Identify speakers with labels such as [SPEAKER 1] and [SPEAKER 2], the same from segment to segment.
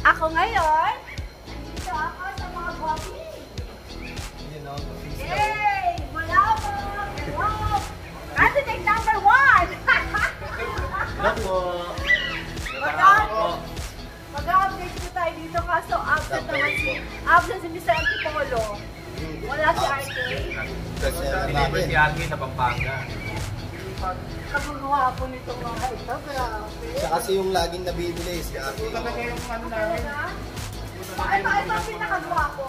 [SPEAKER 1] ako ngayon, dito ako sa mga guwapi. Yay! Wala po! Wow! Candidate number 1!
[SPEAKER 2] Hello po.
[SPEAKER 1] Mag-update po tayo dito kaso absent si Mr. Antipolo. Wala si RK.
[SPEAKER 2] Deliver si Aki sa Pampanga.
[SPEAKER 1] Kagunawa po nitong mga ito. Grabe.
[SPEAKER 3] Siya kasi yung laging nabibili. Siya
[SPEAKER 2] Talaga yung ano namin.
[SPEAKER 1] Ito ang pinakagwapo.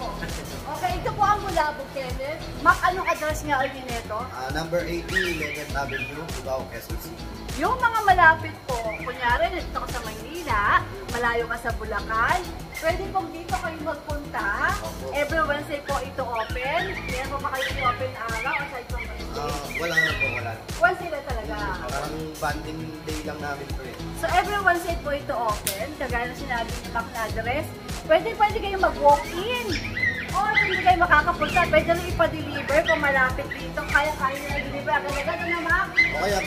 [SPEAKER 1] Okay, ito po ang Bulabog, Kenneth. Mac, anong address niya ulit nito?
[SPEAKER 3] Number 80, 11th Avenue, Cubao, Quezon City.
[SPEAKER 1] Yung mga malapit po, kunyari, nandito ka sa Maynila, malayo ka sa Bulacan, pwede pong dito kayo magpunta. Every Wednesday po ito open. Meron po ba kayo i-open araw aside from Wednesday?
[SPEAKER 3] Wala na po, wala.
[SPEAKER 1] Wednesday na talaga.
[SPEAKER 3] Parang banding day lang namin po eh.
[SPEAKER 1] So every Wednesday po ito open. Kagaya na sinabi ni Mac na address. Pwede kayo mag-walk-in. O, hindi kayo makakapunta. Pwede rin ipa-deliver kung malapit dito. Kaya-kaya na i-deliver. Agad-agad na, Mac.
[SPEAKER 3] O kaya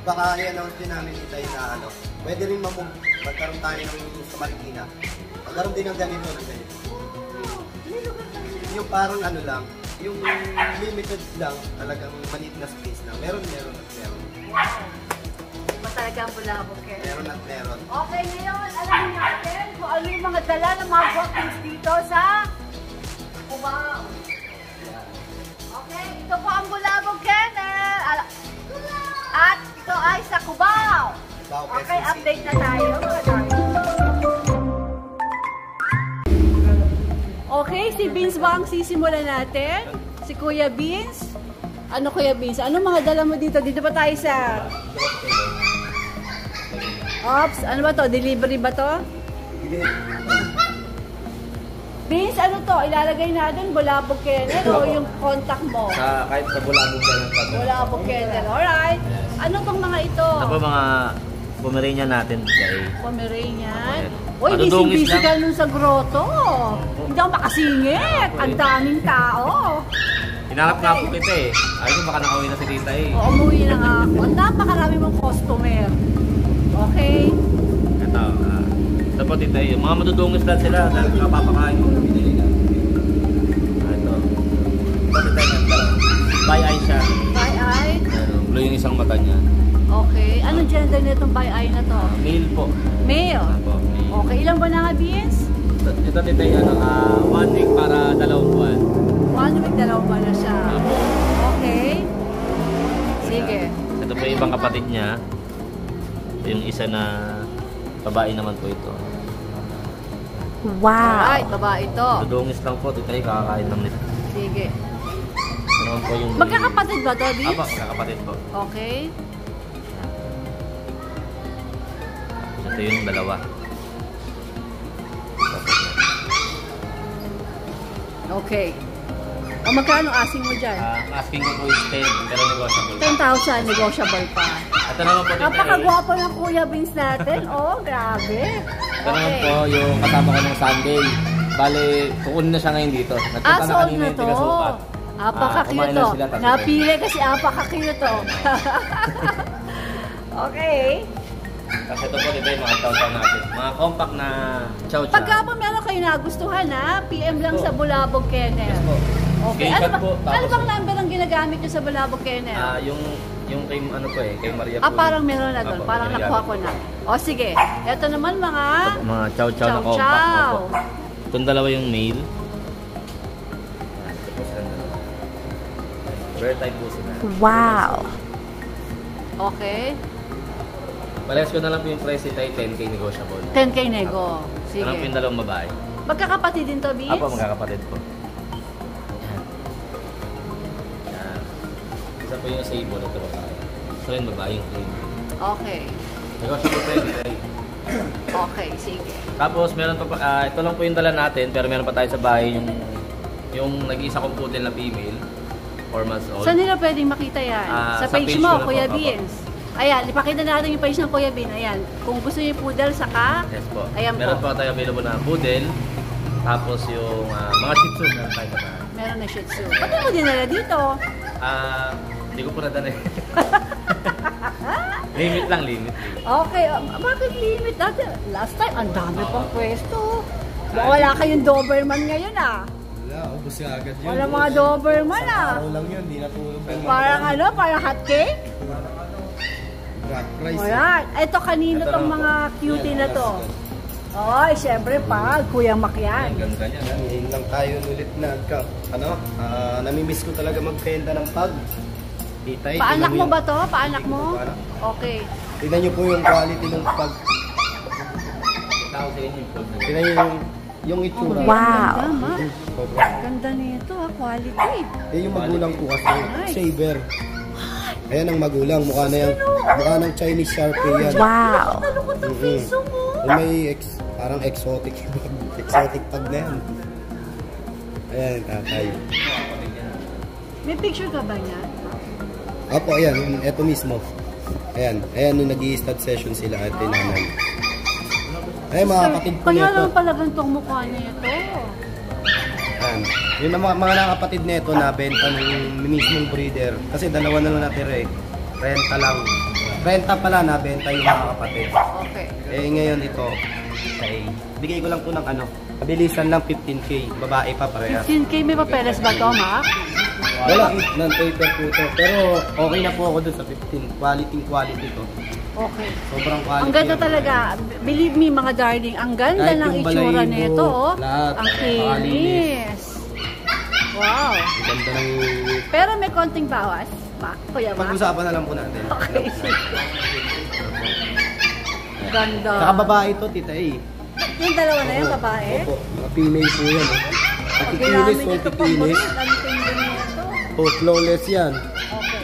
[SPEAKER 3] baka i-announce din namin itay na ano. Pwede rin magkaroon tayo ng sa Marikina. Magkaroon din ng ganito. Yung parang ano lang, yung limited lang, talagang maliit na space lang. Meron.
[SPEAKER 1] Wow. Iba talaga ang Bulabog, Ken.
[SPEAKER 3] Meron.
[SPEAKER 1] Okay, ngayon, alam natin kung ano yung mga dala ng mga walk-ins dito sa Cubao. Okay, ito po ang Bulabog, Ken. At ito ay sa Cubao. Okay, update na tayo. Okay, si Beans ba ang sisimulan natin? Si Kuya Beans? Ano Kuya Beans? Ano mga dala mo dito? Dito ba tayo sa... Ops, ano ba to? Delivery ba to? Beans, ano to? Ilalagay natin Bulabog Kenneth o yung contact mo?
[SPEAKER 2] Kahit sa Bulabog Kenneth pa.
[SPEAKER 1] Bulabog Kenneth, alright. Ano tong mga ito?
[SPEAKER 2] Ito po mga Pomeranian natin.
[SPEAKER 1] Pomeranian. Uy, busy-busy ka nun sa grotto. Hindi ako makasingit. Ang daming tao.
[SPEAKER 2] Hinarap nga po kita eh. Ayaw ko baka nakauwi na si Tita eh.
[SPEAKER 1] Oo, umuwi na nga ako. Ang napakarami mong customer. Okay?
[SPEAKER 2] Ito po Tita eh. Mga madudungis lang sila dahil kapapakain ko na binili na. Ito. Ito Tita eh. By eye siya.
[SPEAKER 1] By eye?
[SPEAKER 2] Blue yung isang mata niya.
[SPEAKER 1] Okay. Anong gender nitong by eye na to?
[SPEAKER 2] Male po.
[SPEAKER 1] Male? Okay. Ilan ba na nga, Beans?
[SPEAKER 2] Ito Tita eh. 1 week para 2 buwan.
[SPEAKER 1] 1 week, 2 buwan na siya. Okay. Sige.
[SPEAKER 2] Ito po yung ibang kapatid niya. Ito yung isa na babae naman po ito.
[SPEAKER 1] Wow! Alright, babae ito.
[SPEAKER 2] Dudungis lang po. Ito ay kakakain lang nito.
[SPEAKER 1] Sige.
[SPEAKER 2] Ito naman po yung...
[SPEAKER 1] Magkakapatid ba ito, Beans?
[SPEAKER 2] Apa, magkakapatid po.
[SPEAKER 1] Okay.
[SPEAKER 2] Ito yung dalawa.
[SPEAKER 1] Okay. O magkano asking mo dyan?
[SPEAKER 2] Asking ko po is 10, pero negotiable.
[SPEAKER 1] 10,000, negotiable pa.
[SPEAKER 2] Ito naman po dito.
[SPEAKER 1] Napakagwapo ng Kuya Beans natin. Oh, grabe.
[SPEAKER 2] Ito naman po yung kasama ko ng Sunday. Bale, kukunin na siya ngayon dito. Nagpunta na
[SPEAKER 1] Sold
[SPEAKER 2] kanina
[SPEAKER 1] na
[SPEAKER 2] yung
[SPEAKER 1] to.
[SPEAKER 2] tiga-sukat.
[SPEAKER 1] Apaka-cute to. Napili kasi apaka-cute to. Okay.
[SPEAKER 2] Kasi ito po dito yung mga chow-chow natin. Mga compact na chow-chow.
[SPEAKER 1] Pagka po meron kayo nagustuhan ha, PM lang sa Bulabog Kenneth.
[SPEAKER 2] Yes po.
[SPEAKER 1] Okay.
[SPEAKER 2] Screenshot
[SPEAKER 1] Ano bang number ang ginagamit nyo sa Bulabog Kenneth?
[SPEAKER 2] Yung kay ano po eh, kay Maria po.
[SPEAKER 1] Parang meron na doon. Parang nakuha ko na. O sige. Ito naman mga
[SPEAKER 2] chow-chow na compact. Opo. Itong dalawa yung male. Rare type po sila.
[SPEAKER 1] Wow. Okay.
[SPEAKER 2] Parehas ko na lang po yung price ito ay 10K negotiable.
[SPEAKER 1] 10K nego. Sige.
[SPEAKER 2] Ano po yung dalawang babae?
[SPEAKER 1] Magkakapatid din to, Beans?
[SPEAKER 2] Apo, magkakapatid po. Yan. Isa po yung sable, ito babae. Ito yung babae yung cream.
[SPEAKER 1] Okay.
[SPEAKER 2] Negotiable po yung ito.
[SPEAKER 1] Okay, sige.
[SPEAKER 2] Tapos meron pa ito lang po yung dala natin, pero meron pa tayo sa bahay yung nag-iisa kong poodle na female, 4 months old.
[SPEAKER 1] Saan nila pwedeng makita yan? Sa page mo, Kuya Beans. Ayan, ipakita natin yung page ng Kuya Bean. Ayan, kung gusto niyo yung poodle, saka...
[SPEAKER 2] Yes po.
[SPEAKER 1] Ayan
[SPEAKER 2] meron
[SPEAKER 1] po.
[SPEAKER 2] po tayo available na poodle. Tapos yung mga shih tzu. Meron tayo na.
[SPEAKER 1] Meron na shih tzu. Ba't mo dinala dito?
[SPEAKER 2] Hindi ko po nadala eh. Limit lang, limit.
[SPEAKER 1] Okay, bakit limit? Dati, last time, ang dami pang pwesto. Wala kayong Doberman ngayon ah.
[SPEAKER 3] Wala, ubos ka agad yun.
[SPEAKER 1] Wala mga Doberman ah.
[SPEAKER 3] Araw lang yun, di natulog yung
[SPEAKER 1] Parang ano, parang hot cake?
[SPEAKER 3] Black rice.
[SPEAKER 1] Alright, ito kanino tong mga cutie na to? Oy, syempre pa, Kuya Mac yan.
[SPEAKER 2] Ang ganda niya.
[SPEAKER 3] Ngayon lang tayo ulit na, namimiss ko talaga magbenta ng pag. Titay,
[SPEAKER 1] Paanak
[SPEAKER 3] tingnan
[SPEAKER 1] mo
[SPEAKER 3] yung-
[SPEAKER 1] ba to? Paanak mo?
[SPEAKER 3] Paanak.
[SPEAKER 1] Okay.
[SPEAKER 3] Tingnan nyo po yung quality ng pag.
[SPEAKER 2] Tao sa inyo.
[SPEAKER 3] Tingnan nyo yung itsura.
[SPEAKER 1] Wow. Ganda,
[SPEAKER 3] Sobra.
[SPEAKER 1] ganda nito ah, quality.
[SPEAKER 3] Yan yung magulang ko kasi. Saber. Ayan ang magulang. Mukha na yan. Mukha ng Chinese Sharpie yan.
[SPEAKER 1] Wow. Nalukot ang piso mo.
[SPEAKER 3] Yung may parang exotic. Exotic pag na yan. Ayan yung tatay.
[SPEAKER 1] May picture ka ba niya?
[SPEAKER 3] Opo, ayan. Ito mismo. Ayan. Ayan nung nag-i-stud session sila. Ito yung nanay. Ay, mga kapatid ko
[SPEAKER 1] Kaya
[SPEAKER 3] nito.
[SPEAKER 1] lang pala gantong mukha niya ito.
[SPEAKER 3] Ayan. Yung mga nakapatid nito na benta ng mismong breeder. Kasi dalawa na lang natira eh. Renta lang. Renta pala na benta yung mga kapatid.
[SPEAKER 1] Okay.
[SPEAKER 3] Eh ngayon ito, ay bigay ko lang po ng kabilisan lang 15K. Babae pa parehas.
[SPEAKER 1] 15K may papeles ba to, Mac?
[SPEAKER 3] Wala, non-paper po ito. Pero okay na po ako dun sa 15. Quality to.
[SPEAKER 1] Okay.
[SPEAKER 3] Sobrang quality.
[SPEAKER 1] Ang ganda
[SPEAKER 3] yan.
[SPEAKER 1] talaga. Believe me mga darling, ang ganda
[SPEAKER 3] Kahit
[SPEAKER 1] ng
[SPEAKER 3] yung
[SPEAKER 1] itsura
[SPEAKER 3] balahibo,
[SPEAKER 1] nito. Oh.
[SPEAKER 3] lahat,
[SPEAKER 1] Ang kinis. Wow.
[SPEAKER 3] Ang ganda ng...
[SPEAKER 1] Pero may konting bawas, Mac. Kuya Mac.
[SPEAKER 3] Pag-usapan na lang po natin.
[SPEAKER 1] Okay. Ganda.
[SPEAKER 3] Saka babae to, tita eh.
[SPEAKER 1] Yung dalawa na yung babae.
[SPEAKER 3] Opo, mga female po yan. Eh. Nakikinis,
[SPEAKER 1] Ginamit
[SPEAKER 3] so
[SPEAKER 1] ito pang
[SPEAKER 3] kikinis.
[SPEAKER 1] bulit. Ang tindi nito.
[SPEAKER 3] Oh, flawless yan.
[SPEAKER 1] Okay.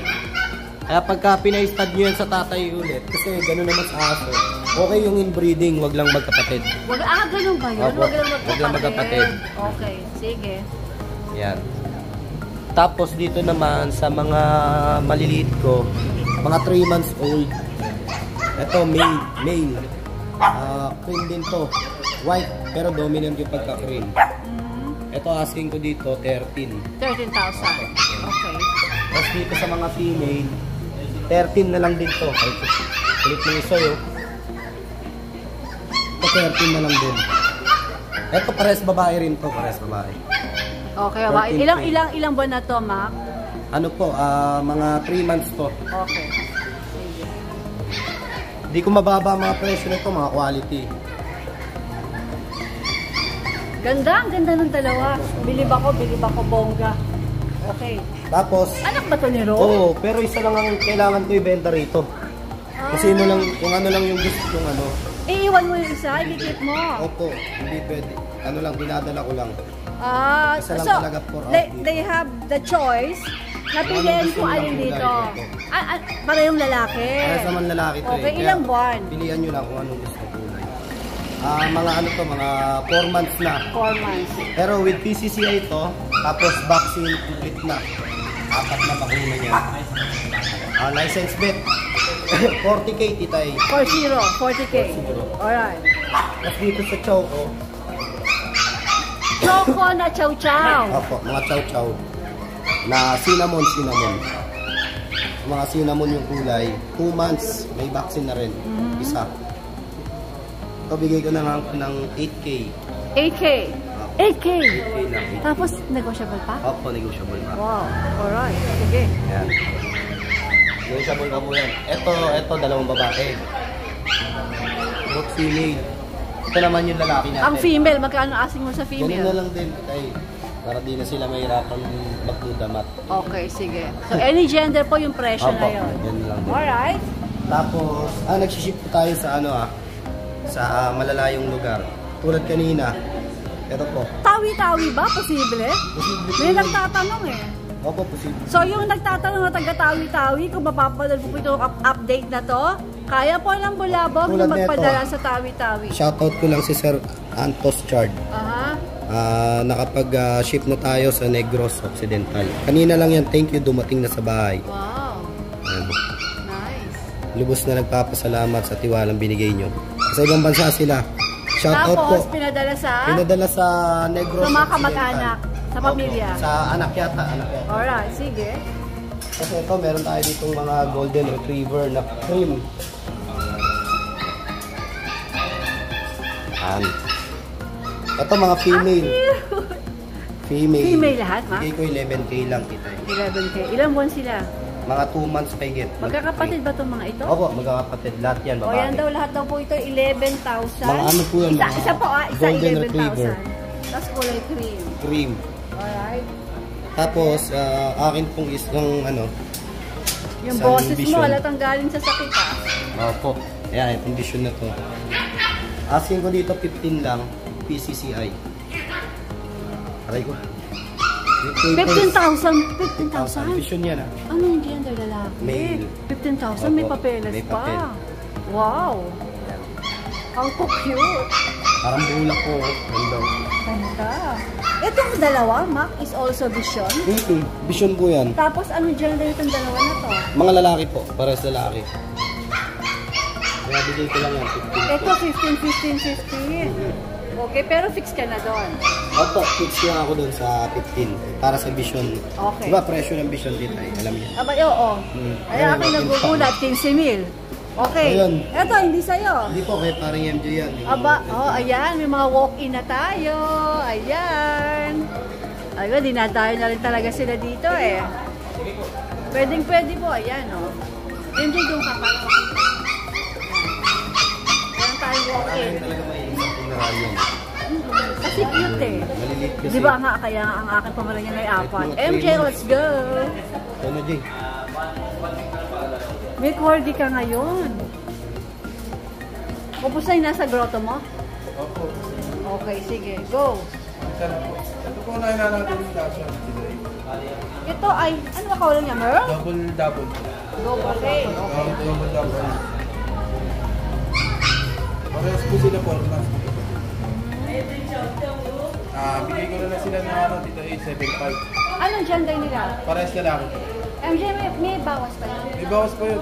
[SPEAKER 3] Kaya pagka pinaistad nyo yan sa tatay ulit, kasi gano'n naman sa aso, okay yung inbreeding, wag lang magkapatid.
[SPEAKER 1] Ganun ba yun?
[SPEAKER 3] Opo.
[SPEAKER 1] Wag lang
[SPEAKER 3] Wag lang magkapatid.
[SPEAKER 1] Okay, sige.
[SPEAKER 3] Yan. Tapos dito naman sa mga maliliit ko, mga 3 months old. Ito, male. Cream din to. White, pero dominant yung pagka-cream. Ito asking ko dito, 13.
[SPEAKER 1] 13,000. Okay.
[SPEAKER 3] Tapos dito sa mga female, 13 na lang din to. Ay, kulit mo yung soyo. Ito, 13 na lang din. Ito, pares babae rin to. Pares babae.
[SPEAKER 1] Okay, ba?
[SPEAKER 3] 13K.
[SPEAKER 1] Ilang buwan na to, Mac?
[SPEAKER 3] Ano po, mga 3 months to.
[SPEAKER 1] Okay. Sige.
[SPEAKER 3] Hindi ko mababa mga presyo nito, mga quality.
[SPEAKER 1] Ganda, ang ganda ng dalawa. Bilib ako, bongga. Okay.
[SPEAKER 3] Tapos,
[SPEAKER 1] Anak ba to ni Ro?
[SPEAKER 3] oo, pero isa lang ang kailangan ko ibenta rito. Kasi kung ano lang yung gusto kong ano.
[SPEAKER 1] Iiwan mo yung isa, i-keep mo.
[SPEAKER 3] Opo, hindi pwede. Ano lang, dinadala ko lang.
[SPEAKER 1] So,
[SPEAKER 3] Isa lang talaga for
[SPEAKER 1] they,
[SPEAKER 3] out dito.
[SPEAKER 1] they have the choice. Napilihan
[SPEAKER 3] gusto
[SPEAKER 1] kung
[SPEAKER 3] nilang
[SPEAKER 1] alin
[SPEAKER 3] kulay
[SPEAKER 1] dito.
[SPEAKER 3] dito.
[SPEAKER 1] Parehong lalaki.
[SPEAKER 3] Para sa man lalaki to
[SPEAKER 1] Okay,
[SPEAKER 3] eh.
[SPEAKER 1] ilang buwan?
[SPEAKER 3] Pilihan nyo lang kung anong gusto kulay. Mga ano to, mga 4 months na.
[SPEAKER 1] 4 months.
[SPEAKER 3] Pero with PCCI to, tapos vaccine complete na. 4 na bakuna niya. License bet. 40K titay.
[SPEAKER 1] 40K. Alright.
[SPEAKER 3] Tapos dito sa Choco,
[SPEAKER 1] Choco na chow chow.
[SPEAKER 3] opo, mga chow-chow. Na cinnamon. Mga cinnamon yung kulay. 2 months, may vaccine na rin. Isa. Ito bigay ko na lang ng 8K.
[SPEAKER 1] 8K. 8K.
[SPEAKER 3] 8K lang.
[SPEAKER 1] Tapos, negotiable pa?
[SPEAKER 3] Opo, negotiable pa.
[SPEAKER 1] Wow. Alright. Sige.
[SPEAKER 3] Yan. Negotiable pa po yan. Ito, dalawang babae. Both female. Ito naman yung lalaki natin.
[SPEAKER 1] Ang female, magkano asking mo sa
[SPEAKER 3] Ganun na
[SPEAKER 1] female?
[SPEAKER 3] lang din. Ay, para di na sila mahirapan magdudamat.
[SPEAKER 1] Okay, sige. So, any gender po yung presyo
[SPEAKER 3] Opo,
[SPEAKER 1] na yun.
[SPEAKER 3] ganun lang din.
[SPEAKER 1] Alright.
[SPEAKER 3] Tapos, nagsiship po tayo sa sa malalayong lugar. Tulad kanina. Ito po.
[SPEAKER 1] Tawi-tawi ba? Posible?
[SPEAKER 3] Posible po
[SPEAKER 1] May
[SPEAKER 3] yun.
[SPEAKER 1] nagtatanong eh.
[SPEAKER 3] Opo, posible.
[SPEAKER 1] So, yung nagtatanong na taga-tawi-tawi, kung mapapanood po itong update na to, kaya po ng Bulabog na
[SPEAKER 3] Tulad nito.
[SPEAKER 1] magpadala sa tawi-tawi.
[SPEAKER 3] Shoutout ko lang si Sir Antos Chard.
[SPEAKER 1] Aha.
[SPEAKER 3] Nakapag-ship na tayo sa Negros Occidental. Kanina lang yan, thank you, dumating na sa bahay.
[SPEAKER 1] Wow.
[SPEAKER 3] Ayan.
[SPEAKER 1] Nice.
[SPEAKER 3] Lubos na nagpapasalamat sa tiwalang binigay nyo. Sa ibang bansa sila. Shoutout po.
[SPEAKER 1] Tapos,
[SPEAKER 3] Pinadala sa Negros
[SPEAKER 1] sa mga
[SPEAKER 3] Occidental.
[SPEAKER 1] kamag-anak, sa pamilya.
[SPEAKER 3] Opo, sa anak yata.
[SPEAKER 1] Alright, sige.
[SPEAKER 3] Kasi ito, meron tayo ditong mga golden retriever na cream. Ito mga female. Female.
[SPEAKER 1] Female lahat, ma?
[SPEAKER 3] Bigay ko 11K lang kita.
[SPEAKER 1] 11K. Ilang buwan sila?
[SPEAKER 3] Mga 2 months pa higit.
[SPEAKER 1] Magkakapatid ba itong mga ito?
[SPEAKER 3] Opo, magkakapatid. Lahat yan,
[SPEAKER 1] O
[SPEAKER 3] babae.
[SPEAKER 1] yan daw, lahat daw po ito 11,000.
[SPEAKER 3] Mga ano po yan,
[SPEAKER 1] Isa,
[SPEAKER 3] mga
[SPEAKER 1] isa po isa
[SPEAKER 3] golden retriever.
[SPEAKER 1] 11,000. Tapos kulay cream.
[SPEAKER 3] Cream.
[SPEAKER 1] Alright.
[SPEAKER 3] Tapos, akin pong isang ano.
[SPEAKER 1] Yung
[SPEAKER 3] isang
[SPEAKER 1] boses
[SPEAKER 3] vision.
[SPEAKER 1] mo, halatang galing sa sakit ha.
[SPEAKER 3] Opo. Ayan, yung condition na to. Asking ko dito 15 lang. PCCI. Aray ko.
[SPEAKER 1] 15,000. 15,000?
[SPEAKER 3] Vision yan ah.
[SPEAKER 1] Ano yung gender lalaki?
[SPEAKER 3] Male.
[SPEAKER 1] 15,000 may
[SPEAKER 3] Opo,
[SPEAKER 1] papeles
[SPEAKER 3] may
[SPEAKER 1] pa.
[SPEAKER 3] papel.
[SPEAKER 1] Wow. Ang cute.
[SPEAKER 3] Parang bulak po. Ganda.
[SPEAKER 1] Ganda. Itong dalawa, Mac, is also vision.
[SPEAKER 3] Vision po yan.
[SPEAKER 1] Tapos ano gender itong dalawa na to?
[SPEAKER 3] Mga lalaki po. Pares lalaki. Kaya bigay ko lang yan. 15.
[SPEAKER 1] Ito 15. Okay, pero fix ka na doon.
[SPEAKER 3] Opo, fix lang ako dun sa 15. Para sa vision.
[SPEAKER 1] Okay.
[SPEAKER 3] Diba presyo ng vision dito ay alam niyo.
[SPEAKER 1] Aba, oo. Ay,
[SPEAKER 3] Ayun,
[SPEAKER 1] akin nagugulat, 15,000. Okay.
[SPEAKER 3] Ayun.
[SPEAKER 1] Ito, hindi sa'yo.
[SPEAKER 3] Hindi po, kaya parang MJ yan.
[SPEAKER 1] Aba, ayan, may mga walk-in na tayo. Ayan. Ayun, dinadayo na rin talaga sila dito eh. Pwede po, ayan oh. MJ, doon ka pa. Ayan tayo walk-in.
[SPEAKER 3] Talaga may isang pinarayan.
[SPEAKER 1] Kasi cute eh.
[SPEAKER 3] Malilit kasi.
[SPEAKER 1] Di ba nga, kaya ang aking pamaranyan ay apat. MJ, let's go!
[SPEAKER 3] Ano, Jay?
[SPEAKER 1] May corgi ka ngayon. Upos na yung nasa grotto mo?
[SPEAKER 4] Opo.
[SPEAKER 1] Okay, sige. Go!
[SPEAKER 4] Ito po na natin yung dasher today.
[SPEAKER 1] Ito ay, ano ba kawalan niya, Merl?
[SPEAKER 4] Double.
[SPEAKER 1] Go, okay.
[SPEAKER 4] Double. Parehas po sila po. Bigay ko na lang sila ng ano dito 7.5.
[SPEAKER 1] Anong gender nila?
[SPEAKER 4] Parehas lalaki.
[SPEAKER 1] MJ, may bawas pa yun.
[SPEAKER 4] May bawas pa yun.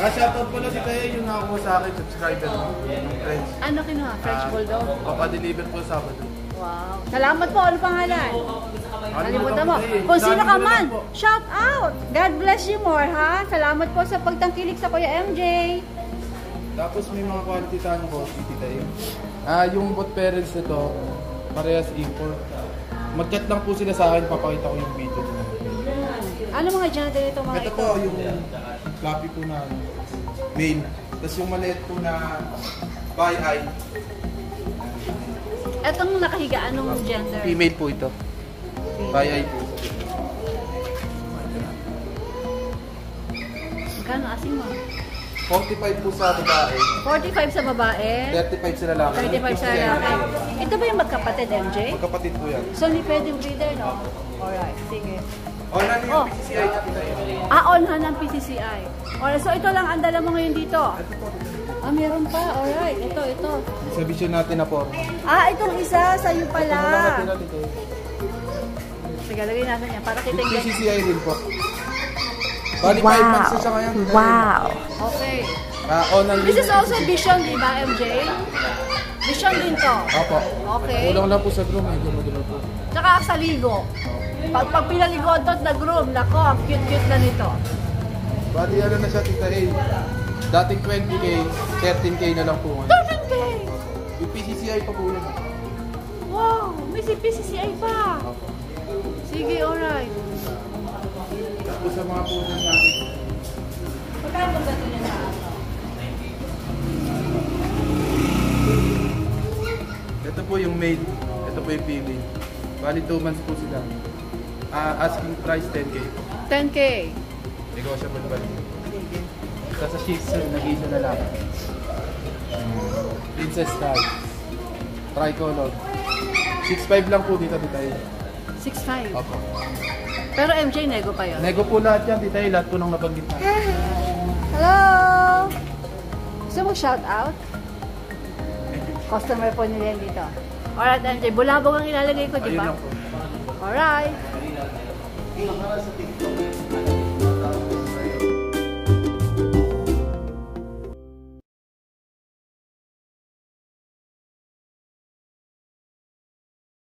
[SPEAKER 4] Shoutout pala si Tayo yung nakakuha sa akin, subscriber mo. Friends.
[SPEAKER 1] Ano kinuha? French Bulldog?
[SPEAKER 4] Papadeliver po Sabado.
[SPEAKER 1] Wow. Salamat po. Ano pangalan? Kalimutan mo.
[SPEAKER 4] Tayo.
[SPEAKER 1] Kung sino ka
[SPEAKER 4] Dami ko na
[SPEAKER 1] man,
[SPEAKER 4] lang po.
[SPEAKER 1] shout out! God bless you more, ha? Salamat po sa pagtangkilik sa Kuya MJ.
[SPEAKER 4] Tapos may mga quality tayo ko, Tayo. Yung bot parents nito, parehas import. Mag-chat lang po sila sa akin, papakita ko yung video nila.
[SPEAKER 1] Ano mga gender ito mga
[SPEAKER 4] Ito po yung fluffy po na male. Tapos yung maliit po na bi-eye,
[SPEAKER 1] Etong nakahiga, anong gender?
[SPEAKER 4] female po ito. Bi-eye po.
[SPEAKER 1] Magkano asing mo?
[SPEAKER 4] 45 po sa babae,
[SPEAKER 1] 45 sa babae,
[SPEAKER 4] 35 sa lalaki.
[SPEAKER 1] 35 sa lalaki. Ito ba yung magkapatid, MJ?
[SPEAKER 4] Magkapatid po yan.
[SPEAKER 1] So, ni pwedeng breeder, no? Alright, sige.
[SPEAKER 4] Online
[SPEAKER 1] Oh.
[SPEAKER 4] yung PCCI natin tayo.
[SPEAKER 1] On ha ng PCCI. Alright, so ito lang ang dala mo ngayon dito. Meron pa. Alright, ito.
[SPEAKER 4] Sa vision natin na po.
[SPEAKER 1] Itong isa, sa'yo
[SPEAKER 4] Ito
[SPEAKER 1] pala.
[SPEAKER 4] na natin na dito.
[SPEAKER 1] Sige, lagay natin yan para
[SPEAKER 4] Yung
[SPEAKER 1] kitingnan.
[SPEAKER 4] PCCI rin po. Bali 5 months na siya ngayon.
[SPEAKER 1] Okay.
[SPEAKER 4] Online
[SPEAKER 1] This is also Vision, di ba, MJ? Vision din to.
[SPEAKER 4] Opo.
[SPEAKER 1] Okay.
[SPEAKER 4] Kulang lang po sa groom, medyo magulo po.
[SPEAKER 1] Tsaka sa ligo. Pag pinaligoan to at nag-groom, nako, ang cute-cute na nito.
[SPEAKER 4] Bali ano na siya tita A. Dating 20k, 13k na lang po ngayon.
[SPEAKER 1] 13K!
[SPEAKER 4] Yung PCCI pa po yun.
[SPEAKER 1] Wow! May PCCI pa! Sige, alright.
[SPEAKER 4] Tapos sa mga puso natin.
[SPEAKER 1] Magkano ba ito niya na?
[SPEAKER 4] Ito po yung male, ito po yung female. Bali 2 months po sila. Asking price 10k po.
[SPEAKER 1] 10K.
[SPEAKER 4] Negotiable pa rin. Sa Shih Tzu, nag-isa na lang. Princess Sky. Tricolor. 6'5 lang po dito tayo.
[SPEAKER 1] 6'5".
[SPEAKER 4] Opo.
[SPEAKER 1] Pero MJ, nego pa yun.
[SPEAKER 4] Nego po lahat yan, tita. Lahat po nang nabanggit na.
[SPEAKER 1] Hello! Gusto mo shout out? Customer po nila yan dito. Alright, MJ. Bulabog ang ilalagay ko, di
[SPEAKER 4] Ayun
[SPEAKER 1] ba?
[SPEAKER 4] lang po.
[SPEAKER 1] Alright.